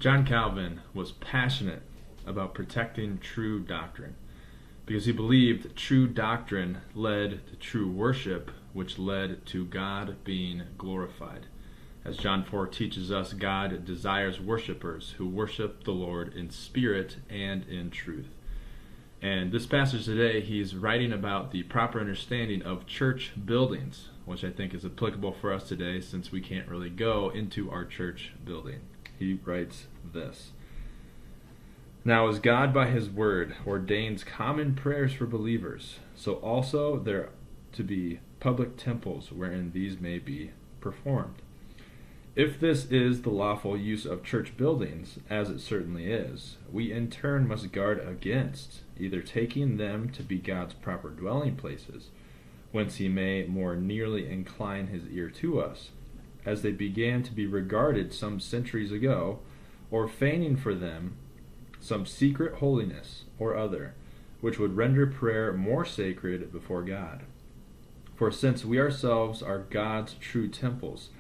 John Calvin was passionate about protecting true doctrine because he believed that true doctrine led to true worship, which led to God being glorified. As John 4 teaches us, God desires worshipers who worship the Lord in spirit and in truth. And this passage today, he's writing about the proper understanding of church buildings, which I think is applicable for us today since we can't really go into our church building. He writes this: "Now as God by his word ordains common prayers for believers, so also there to be public temples wherein these may be performed. If this is the lawful use of church buildings, as it certainly is, we in turn must guard against either taking them to be God's proper dwelling places, whence he may more nearly incline his ear to us, as they began to be regarded some centuries ago, or feigning for them some secret holiness or other, which would render prayer more sacred before God. For since we ourselves are God's true temples,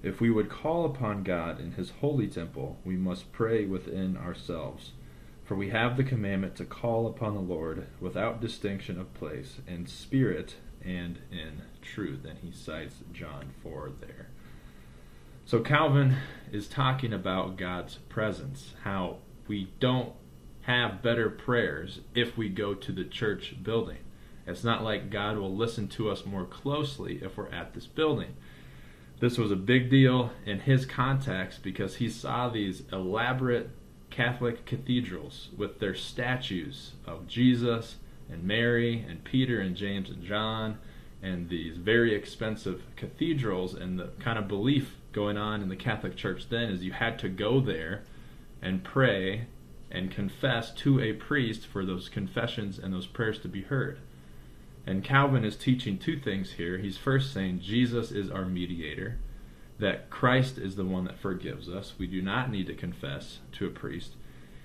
if we would call upon God in his holy temple, we must pray within ourselves. For we have the commandment to call upon the Lord without distinction of place, in spirit and in truth." And he cites John 4 there. So Calvin is talking about God's presence, how we don't have better prayers if we go to the church building. It's not like God will listen to us more closely if we're at this building. This was a big deal in his context because he saw these elaborate Catholic cathedrals with their statues of Jesus and Mary and Peter and James and John, and these very expensive cathedrals. And the kind of belief going on in the Catholic Church then is you had to go there and pray and confess to a priest for those confessions and those prayers to be heard. And Calvin is teaching two things here. He's first saying Jesus is our mediator, that Christ is the one that forgives us. We do not need to confess to a priest.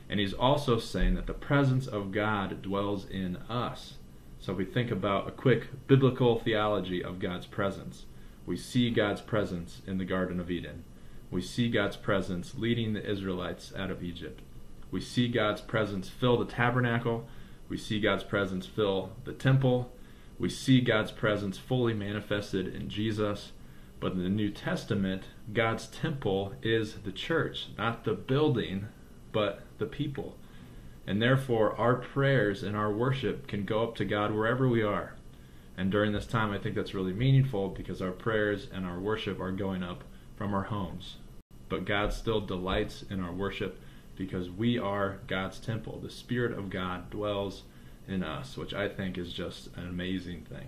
And he's also saying that the presence of God dwells in us. So we think about a quick biblical theology of God's presence. We see God's presence in the Garden of Eden. We see God's presence leading the Israelites out of Egypt. We see God's presence fill the tabernacle. We see God's presence fill the temple. We see God's presence fully manifested in Jesus. But in the New Testament, God's temple is the church, not the building, but the people. And therefore, our prayers and our worship can go up to God wherever we are. And during this time, I think that's really meaningful because our prayers and our worship are going up from our homes. But God still delights in our worship because we are God's temple. The Spirit of God dwells in us, which I think is just an amazing thing.